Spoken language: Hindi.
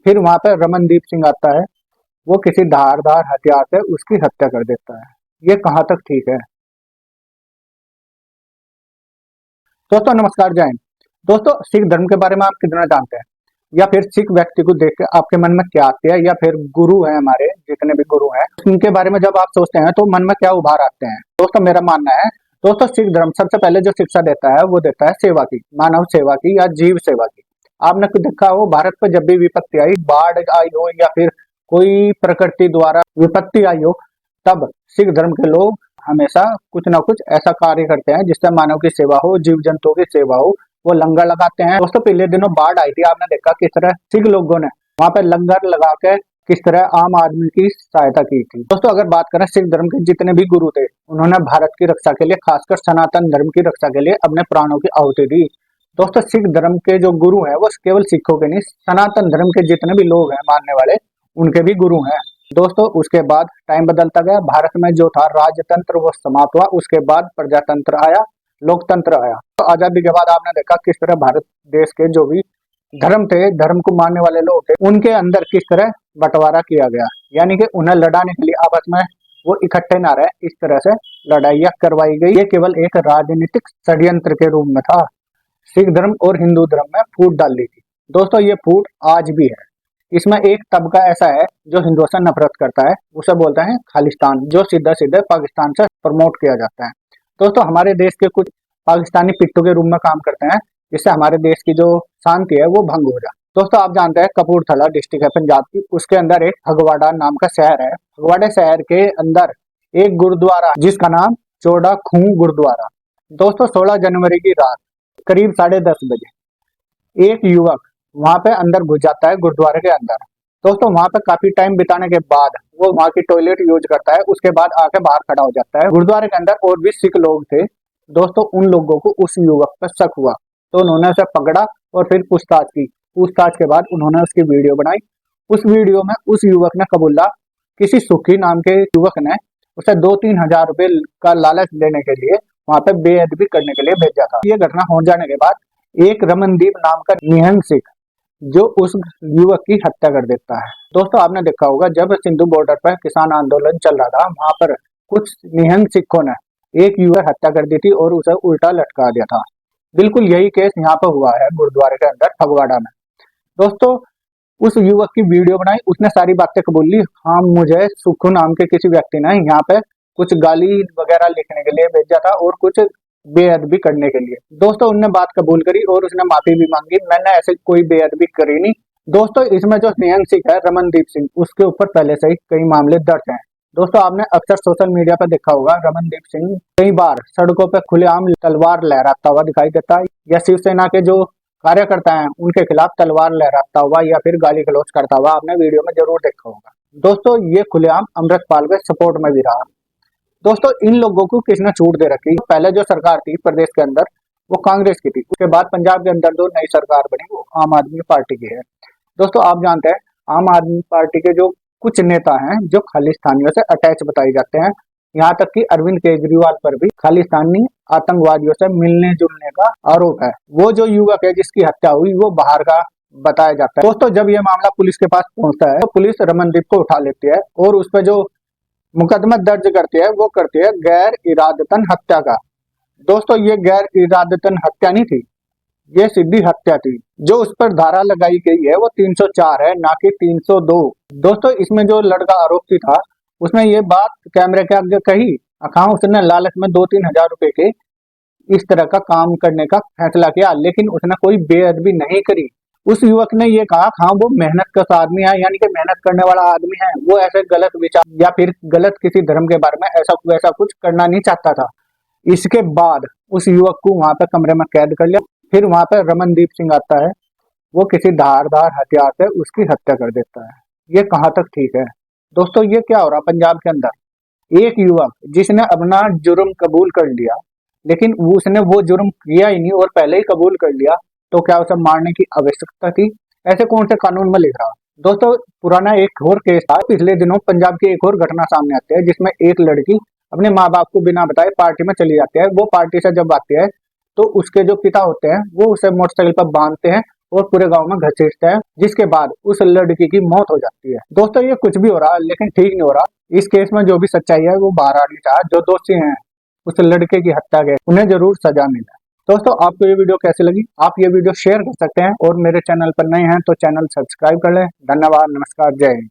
फिर वहां पे रमनदीप सिंह आता है, वो किसी धारदार हथियार से उसकी हत्या कर देता है। ये कहाँ तक ठीक है? दोस्तों नमस्कार, जय हिंद। दोस्तों सिख धर्म के बारे में आप कितना जानते हैं, या फिर सिख व्यक्ति को देख के आपके मन में क्या आती है, या फिर गुरु है हमारे जितने भी गुरु हैं उनके बारे में जब आप सोचते हैं तो मन में क्या उभार आते हैं? दोस्तों मेरा मानना है, दोस्तों सिख धर्म सबसे पहले जो शिक्षा देता है वो देता है सेवा की, मानव सेवा की या जीव सेवा की। आपने देखा हो भारत पर जब भी विपत्ति आई, बाढ़ आई हो या फिर कोई प्रकृति द्वारा विपत्ति आई हो, तब सिख धर्म के लोग हमेशा कुछ ना कुछ ऐसा कार्य करते हैं जिससे मानव की सेवा हो, जीव जंतुओं की सेवा हो। वो लंगर लगाते हैं। दोस्तों पिछले दिनों बाढ़ आई थी, आपने देखा किस तरह सिख लोगों ने वहां पे लंगर लगा के किस तरह आम आदमी की सहायता की थी। दोस्तों अगर बात करें सिख धर्म के जितने भी गुरु थे, उन्होंने भारत की रक्षा के लिए, खासकर सनातन धर्म की रक्षा के लिए अपने प्राणों की आहुति दी। दोस्तों सिख धर्म के जो गुरु हैं वो केवल सिखों के नहीं, सनातन धर्म के जितने भी लोग हैं मानने वाले, उनके भी गुरु हैं। दोस्तों उसके बाद टाइम बदलता गया, भारत में जो था राजतंत्र वो समाप्त हुआ, उसके बाद प्रजातंत्र आया, लोकतंत्र आया। तो आजादी के बाद आपने देखा किस तरह भारत देश के जो भी धर्म थे, धर्म को मानने वाले लोग थे, उनके अंदर किस तरह बंटवारा किया गया, यानी कि उन्हें लड़ाने के लिए आपस में वो इकट्ठे ना रहे, इस तरह से लड़ाइयां करवाई गई। ये केवल एक राजनीतिक षड्यंत्र के रूप में था। सिख धर्म और हिंदू धर्म में फूट डाल दी थी। दोस्तों ये फूट आज भी है। इसमें एक तबका ऐसा है जो हिंदुओं से नफरत करता है, उसे बोलते हैं खालिस्तान, जो सीधा सीधे पाकिस्तान से प्रमोट किया जाता है। दोस्तों हमारे देश के कुछ पाकिस्तानी पिट्टू के रूप में काम करते हैं, जिससे हमारे देश की जो शांति है वो भंग हो जाए। दोस्तों आप जानते हैं कपूरथला डिस्ट्रिक्ट है पंजाब की, उसके अंदर एक फगवाड़ा नाम का शहर है। फगवाड़े शहर के अंदर एक गुरुद्वारा जिसका नाम चौड़ा खूह गुरुद्वारा। दोस्तों 16 जनवरी की रात करीब 10:30 बजे एक युवक वहां पे अंदर घुस जाता है गुरुद्वारे के अंदर। दोस्तों वहां पे काफी टाइम बिताने के बाद वो वहां की टॉयलेट यूज करता है, उसके बाद आके बाहर खड़ा हो जाता है। गुरुद्वारे के अंदर और भी सिख लोग थे। दोस्तों उन लोगों को उस युवक पर शक हुआ, तो उन्होंने उसे पकड़ा और फिर पूछताछ की। पूछताछ के बाद उन्होंने उसकी वीडियो बनाई। उस वीडियो में उस युवक ने कबूला, किसी सुखी नाम के युवक ने उसे 2-3 हजार रुपए का लालच देने के लिए वहां पे बेअदबी करने के लिए भेजा था। ये घटना हो जाने के बाद एक रमनदीप नाम का निहंग सिख जो उस युवक की हत्या कर देता है। दोस्तों आपने देखा होगा जब सिंधु बॉर्डर पर किसान आंदोलन चल रहा था, वहां पर कुछ निहंग सिखों ने एक युवक हत्या कर दी थी और उसे उल्टा लटका दिया था। बिल्कुल यही केस यहाँ पर हुआ है गुरुद्वारे के अंदर फगवाड़ा में। दोस्तों उस युवक की वीडियो बनाई, उसने सारी बातें कबूल ली। हाँ मुझे सुखू नाम के किसी व्यक्ति ने यहाँ पे कुछ गाली वगैरह लिखने के लिए भेजा था और कुछ बेअदबी करने के लिए। दोस्तों उनने बात कबूल करी और उसने माफी भी मांगी, मैंने ऐसे कोई बेअदबी करी नहीं। दोस्तों इसमें जो निहंग सिख है रमनदीप सिंह, उसके ऊपर पहले से ही कई मामले दर्ज हैं। दोस्तों आपने अक्सर सोशल मीडिया पर देखा होगा रमनदीप सिंह कई बार सड़कों पर खुलेआम तलवार लहराता हुआ दिखाई देता है, या शिवसेना के जो कार्यकर्ता हैं उनके खिलाफ तलवार लहराता हुआ या फिर गाली गलौज करता हुआ आपने वीडियो में जरूर देखा होगा। दोस्तों ये खुलेआम अमृतपाल के सपोर्ट में भी रहा। दोस्तों इन लोगों को किसने छूट दे रखी? पहले जो सरकार थी प्रदेश के अंदर वो कांग्रेस की थी, उसके बाद पंजाब के अंदर जो नई सरकार बनी वो आम आदमी पार्टी की है। दोस्तों आप जानते हैं आम आदमी पार्टी के जो कुछ नेता हैं जो खालिस्तानियों से अटैच बताए जाते हैं, यहाँ तक कि अरविंद केजरीवाल पर भी खालिस्तानी आतंकवादियों से मिलने जुलने का आरोप है। वो जो युवक है जिसकी हत्या हुई वो बाहर का बताया जाता है। दोस्तों जब ये मामला पुलिस के पास पहुंचता है तो पुलिस रमनदीप को उठा लेती है और उस पर जो मुकदमा दर्ज करती है वो करती है गैर इरादतन हत्या का। दोस्तों ये गैर इरादतन हत्या नहीं थी, ये सीधी हत्या थी। जो उस पर धारा लगाई गई है वो 304 है, ना कि 302। दोस्तों इसमें जो लड़का आरोपी था उसने ये बात कैमरे के आगे कही, हाँ उसने लालच में 2-3 हजार रुपए के इस तरह का काम करने का फैसला किया, लेकिन उसने कोई बेअदबी नहीं करी। उस युवक ने ये कहा हाँ वो मेहनत कश आदमी है, यानी कि मेहनत करने वाला आदमी है, वो ऐसे गलत विचार या फिर गलत किसी धर्म के बारे में ऐसा वैसा कुछ करना नहीं चाहता था। इसके बाद उस युवक को वहां पे कमरे में कैद कर लिया। फिर वहां पे रमनदीप सिंह आता है, वो किसी धारदार हथियार से उसकी हत्या कर देता है। ये कहाँ तक ठीक है? दोस्तों ये क्या हो रहा पंजाब के अंदर? एक युवक जिसने अपना जुर्म कबूल कर लिया, लेकिन उसने वो जुर्म किया ही नहीं और पहले ही कबूल कर लिया, तो क्या उसे मारने की आवश्यकता थी? ऐसे कौन से कानून में लिख रहा? दोस्तों पुराना एक और केस था पिछले दिनों, पंजाब की एक और घटना सामने आती है जिसमें एक लड़की अपने माँ बाप को बिना बताए पार्टी में चली जाती है। वो पार्टी से जब आती है तो उसके जो पिता होते हैं वो उसे मोटरसाइकिल पर बांधते हैं और पूरे गांव में घसीटता है, जिसके बाद उस लड़की की मौत हो जाती है। दोस्तों ये कुछ भी हो रहा है लेकिन ठीक नहीं हो रहा। इस केस में जो भी सच्चाई है वो बाहर आनी चाहिए। जो दोषी हैं उस लड़के की हत्या के, उन्हें जरूर सजा मिले। दोस्तों आपको ये वीडियो कैसी लगी? आप ये वीडियो शेयर कर सकते हैं और मेरे चैनल पर नए हैं तो चैनल सब्सक्राइब कर लें। धन्यवाद, नमस्कार, जय हिंद।